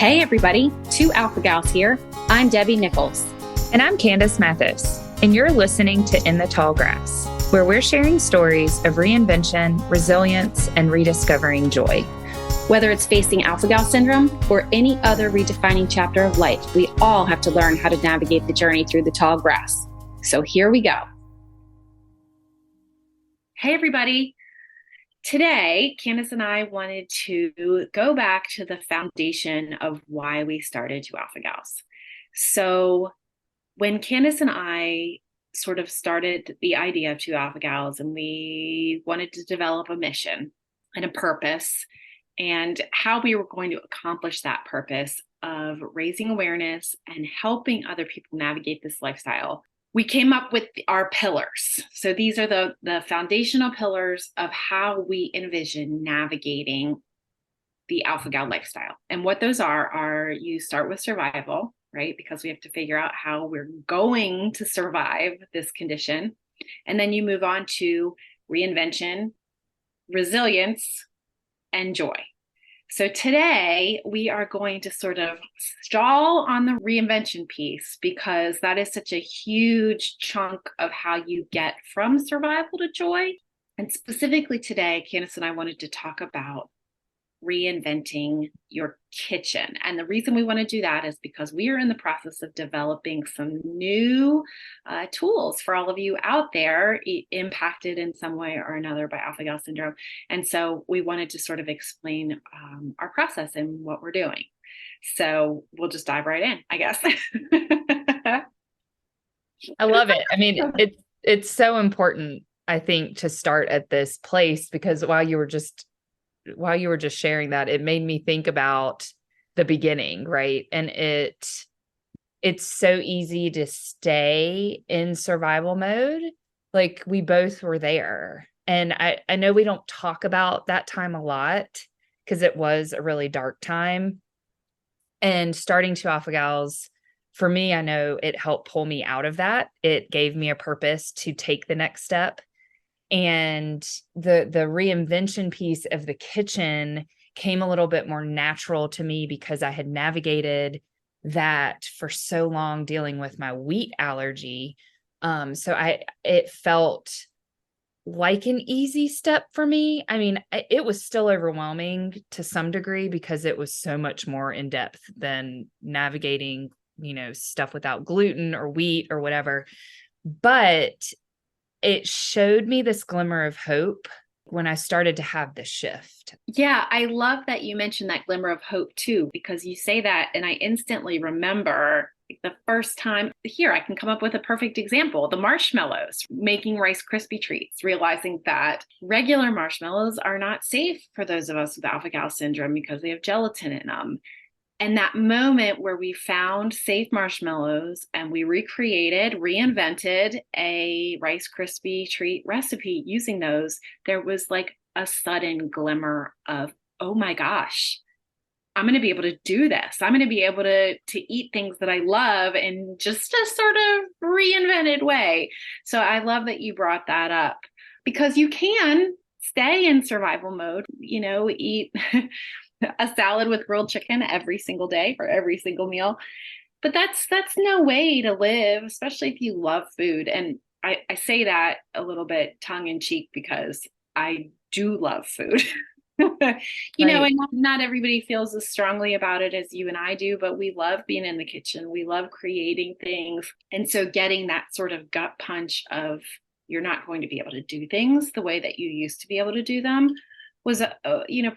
Hey everybody, two Alpha Gals here. I'm Debbie Nichols. And I'm Candice Mathis, and you're listening to In the Tall Grass, where we're sharing stories of reinvention, resilience, and rediscovering joy. Whether it's facing Alpha Gal syndrome or any other redefining chapter of life, we all have to learn how to navigate the journey through the tall grass. So here we go. Hey everybody. Today, Candice and I wanted to go back to the foundation of why we started Two Alpha Gals. So when Candice and I sort of started the idea of Two Alpha Gals, and we wanted to develop a mission and a purpose and how we were going to accomplish that purpose of raising awareness and helping other people navigate this lifestyle, we came up with our pillars. So these are the foundational pillars of how we envision navigating the Alpha Gal lifestyle. And what those are you start with survival, right? Because we have to figure out how we're going to survive this condition. And then you move on to reinvention, resilience, and joy. So today we are going to sort of stall on the reinvention piece because that is such a huge chunk of how you get from survival to joy. And specifically today, Candice and I wanted to talk about reinventing your kitchen. And the reason we want to do that is because we are in the process of developing some new tools for all of you out there impacted in some way or another by Alpha Gal syndrome. And so we wanted to sort of explain our process and what we're doing. So we'll just dive right in, I guess. I love it. I mean, it's so important, I think, to start at this place, because while you were just sharing that, it made me think about the beginning, right? And it's so easy to stay in survival mode. Like, we both were there. And I know we don't talk about that time a lot because it was a really dark time. And starting Two Alpha Gals, for me, I know it helped pull me out of that. It gave me a purpose to take the next step. And the reinvention piece of the kitchen came a little bit more natural to me because I had navigated that for so long dealing with my wheat allergy. So it felt like an easy step for me. I mean, it was still overwhelming to some degree because it was so much more in depth than navigating, stuff without gluten or wheat or whatever. But it showed me this glimmer of hope when I started to have the shift. Yeah, I love that you mentioned that glimmer of hope too, because you say that and I instantly remember the first time here, I can come up with a perfect example, the marshmallows, making Rice Krispie treats, realizing that regular marshmallows are not safe for those of us with Alpha Gal syndrome because they have gelatin in them. And that moment where we found safe marshmallows and we reinvented a Rice Krispie treat recipe using those, there was like a sudden glimmer of, oh my gosh, I'm going to be able to do this. I'm going to be able to eat things that I love in just a sort of reinvented way. So I love that you brought that up because you can stay in survival mode, eat a salad with grilled chicken every single day for every single meal. But that's no way to live, especially if you love food. And I say that a little bit tongue in cheek because I do love food. And not everybody feels as strongly about it as you and I do, but we love being in the kitchen. We love creating things. And so getting that sort of gut punch of you're not going to be able to do things the way that you used to be able to do them was,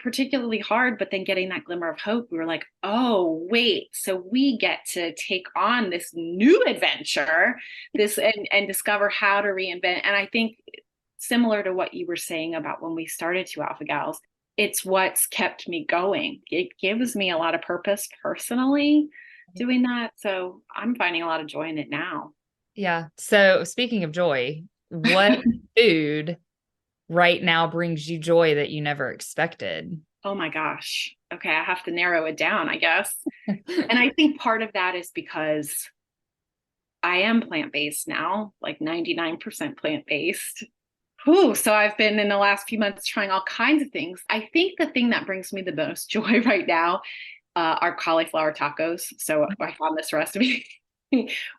particularly hard. But then getting that glimmer of hope, we were like, oh, wait, so we get to take on this new adventure, and discover how to reinvent. And I think similar to what you were saying about when we started Two Alpha Gals, it's what's kept me going. It gives me a lot of purpose personally doing that. So I'm finding a lot of joy in it now. Yeah. So speaking of joy, what food right now brings you joy that you never expected? Oh my gosh. Okay. I have to narrow it down, I guess. And I think part of that is because I am plant-based now, like 99% plant-based. So I've been in the last few months trying all kinds of things. I think the thing that brings me the most joy right now are cauliflower tacos. So I found this recipe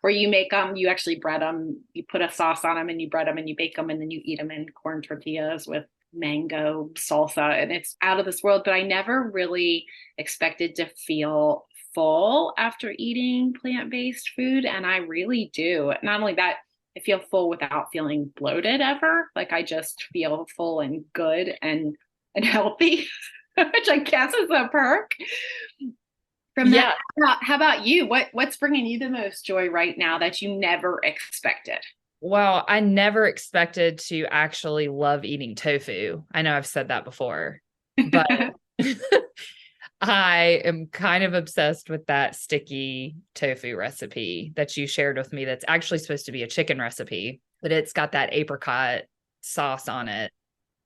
where you make them, you actually bread them, you put a sauce on them and you bread them and you bake them and then you eat them in corn tortillas with mango salsa. And it's out of this world, but I never really expected to feel full after eating plant-based food. And I really do. Not only that, I feel full without feeling bloated ever. Like I just feel full and good and healthy, which I guess is a perk. From that, how about you? What's bringing you the most joy right now that you never expected? Well, I never expected to actually love eating tofu. I know I've said that before, but I am kind of obsessed with that sticky tofu recipe that you shared with me. That's actually supposed to be a chicken recipe, but it's got that apricot sauce on it.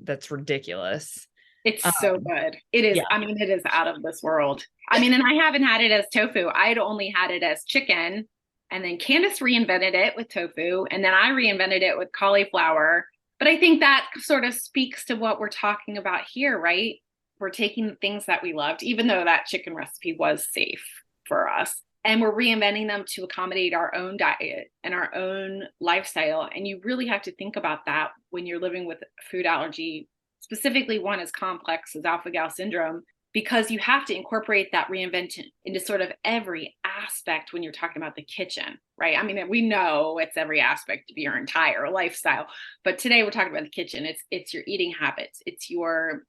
That's ridiculous. It's so good. It is. Yeah. I mean, it is out of this world. I mean, and I haven't had it as tofu. I'd only had it as chicken. And then Candice reinvented it with tofu. And then I reinvented it with cauliflower. But I think that sort of speaks to what we're talking about here, right? We're taking the things that we loved, even though that chicken recipe was safe for us. And we're reinventing them to accommodate our own diet and our own lifestyle. And you really have to think about that when you're living with food allergy. Specifically, one as complex as alpha-gal syndrome, because you have to incorporate that reinvention into sort of every aspect when you're talking about the kitchen, right? I mean, we know it's every aspect of your entire lifestyle, but today we're talking about the kitchen. It's your eating habits, it's your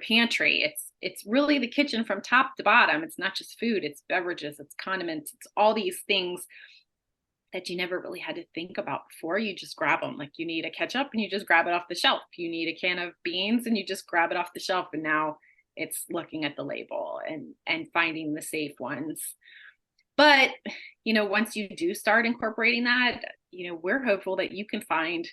pantry, it's really the kitchen from top to bottom. It's not just food, it's beverages, it's condiments, it's all these things that you never really had to think about before. You just grab them. Like you need a ketchup and you just grab it off the shelf. You need a can of beans and you just grab it off the shelf. And now it's looking at the label and finding the safe ones. But, once you do start incorporating that, we're hopeful that you can find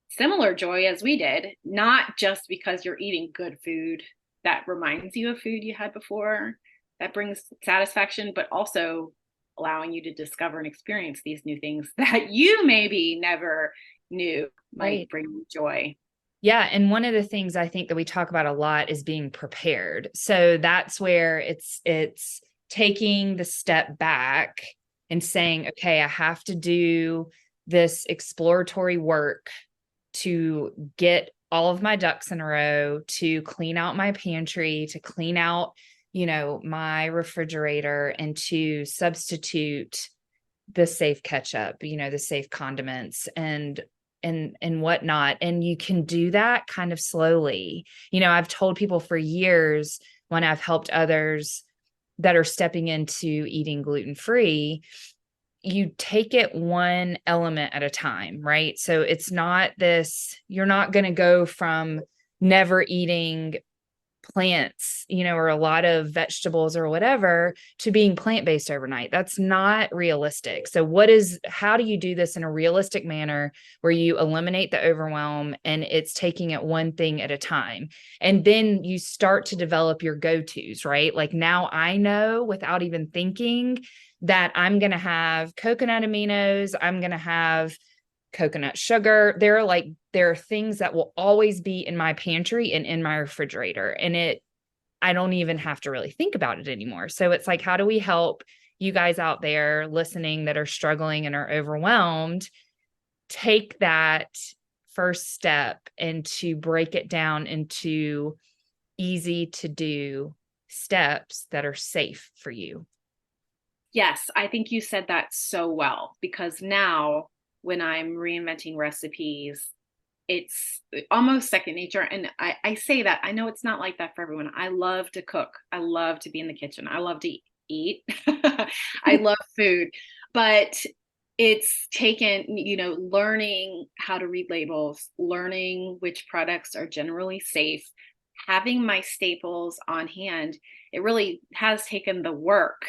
similar joy as we did, not just because you're eating good food that reminds you of food you had before, that brings satisfaction, but also allowing you to discover and experience these new things that you maybe never knew might bring you joy. Yeah. And one of the things I think that we talk about a lot is being prepared. So that's where it's taking the step back and saying, okay, I have to do this exploratory work to get all of my ducks in a row, to clean out my pantry, to clean out my refrigerator, and to substitute the safe ketchup, the safe condiments and whatnot. And you can do that kind of slowly. I've told people for years when I've helped others that are stepping into eating gluten-free, you take it one element at a time, right? So it's not you're not going to go from never eating plants, or a lot of vegetables or whatever, to being plant-based overnight. That's not realistic. So how do you do this in a realistic manner where you eliminate the overwhelm and it's taking it one thing at a time? And then you start to develop your go-tos, right? Like now I know without even thinking that I'm going to have coconut aminos, I'm going to have coconut sugar. There are things that will always be in my pantry and in my refrigerator. And I don't even have to really think about it anymore. So it's like, how do we help you guys out there listening that are struggling and are overwhelmed, take that first step and to break it down into easy to do steps that are safe for you? Yes, I think you said that so well, because now when I'm reinventing recipes, it's almost second nature. And I say that, I know it's not like that for everyone. I love to cook. I love to be in the kitchen. I love to eat. I love food, but it's taken, learning how to read labels, learning which products are generally safe, having my staples on hand. It really has taken the work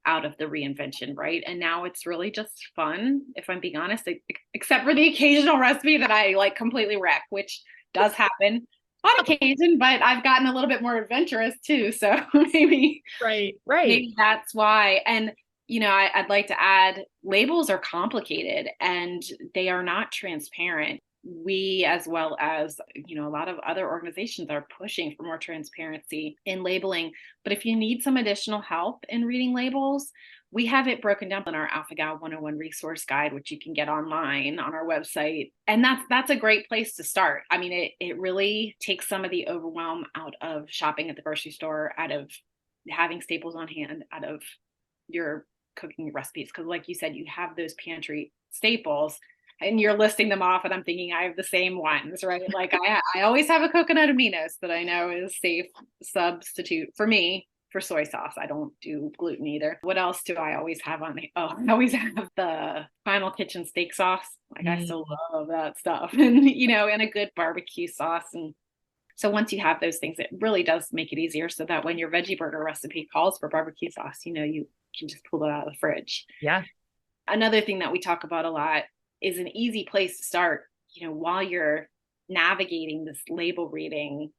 out of the reinvention, right? And now it's really just fun, if I'm being honest, except for the occasional recipe that I completely wreck, which does happen on occasion, but I've gotten a little bit more adventurous too. So maybe that's why. And I'd like to add, labels are complicated and they are not transparent. we, as well as, a lot of other organizations, are pushing for more transparency in labeling. But if you need some additional help in reading labels, we have it broken down in our Alpha Gal 101 resource guide, which you can get online on our website. And that's a great place to start. I mean, it really takes some of the overwhelm out of shopping at the grocery store, out of having staples on hand, out of your cooking recipes. Because like you said, you have those pantry staples and you're listing them off, and I'm thinking I have the same ones, right? Like I always have a coconut aminos that I know is safe substitute for me for soy sauce. I don't do gluten either. What else do I always have on me? Oh, I always have the Final Kitchen steak sauce. Like I still love that stuff. And, and a good barbecue sauce. And so once you have those things, it really does make it easier, so that when your veggie burger recipe calls for barbecue sauce, you can just pull it out of the fridge. Yeah. Another thing that we talk about a lot is an easy place to start, while you're navigating this label reading,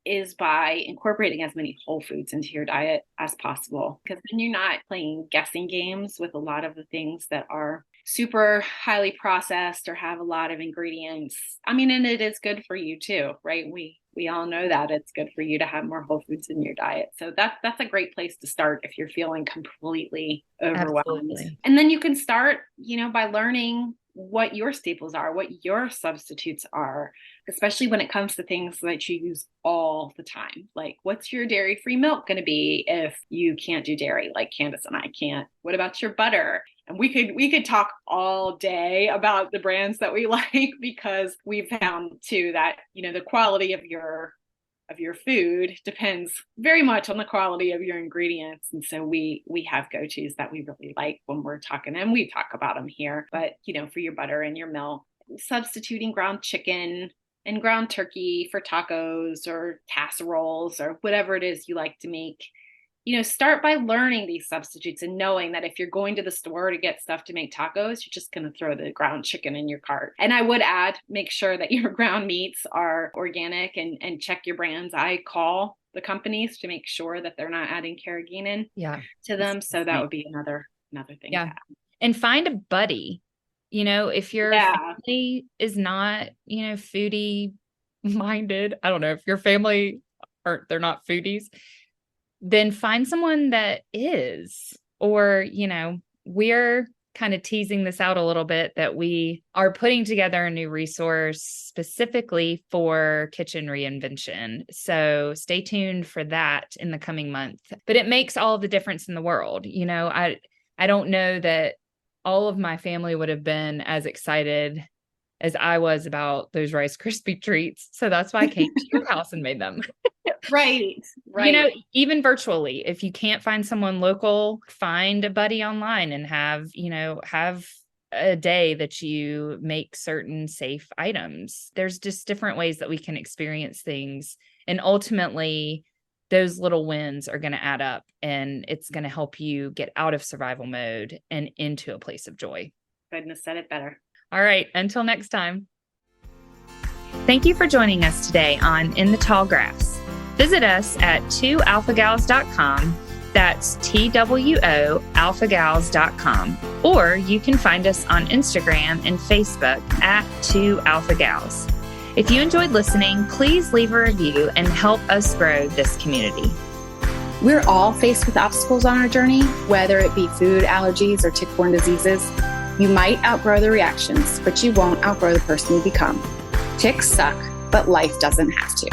is by incorporating as many whole foods into your diet as possible. Because then you're not playing guessing games with a lot of the things that are super highly processed or have a lot of ingredients. I mean, and it is good for you too, right? We all know that it's good for you to have more whole foods in your diet. So that's a great place to start if you're feeling completely overwhelmed. Absolutely. And then you can start, by learning what your staples are, what your substitutes are, especially when it comes to things that you use all the time. Like, what's your dairy-free milk going to be if you can't do dairy, like Candice and I can't? What about your butter? And we could talk all day about the brands that we like, because we've found too that, the quality of your food depends very much on the quality of your ingredients. And so we have go-tos that we really like when we're talking, and we talk about them here. But, for your butter and your milk, substituting ground chicken and ground turkey for tacos or casseroles or whatever it is you like to make. Start by learning these substitutes and knowing that if you're going to the store to get stuff to make tacos, you're just going to throw the ground chicken in your cart. And I would add, make sure that your ground meats are organic, and check your brands. I call the companies to make sure that they're not adding carrageenan to them. So that would be another thing. Yeah. And find a buddy. If your family is not, foodie minded, I don't know, if your family they're not foodies, then find someone that is. Or, we're kind of teasing this out a little bit, that we are putting together a new resource specifically for kitchen reinvention. So stay tuned for that in the coming month. But it makes all the difference in the world. I don't know that all of my family would have been as excited as I was about those Rice Krispie treats. So that's why I came to your house and made them. Right. Even virtually, if you can't find someone local, find a buddy online and have a day that you make certain safe items. There's just different ways that we can experience things. And ultimately, those little wins are going to add up, and it's going to help you get out of survival mode and into a place of joy. Couldn't have said it better. All right. Until next time. Thank you for joining us today on In the Tall Grass. Visit us at 2alphagals.com. That's TWOalphagals.com. Or you can find us on Instagram and Facebook at 2alphagals. If you enjoyed listening, please leave a review and help us grow this community. We're all faced with obstacles on our journey, whether it be food allergies or tick-borne diseases. You might outgrow the reactions, but you won't outgrow the person you become. Ticks suck, but life doesn't have to.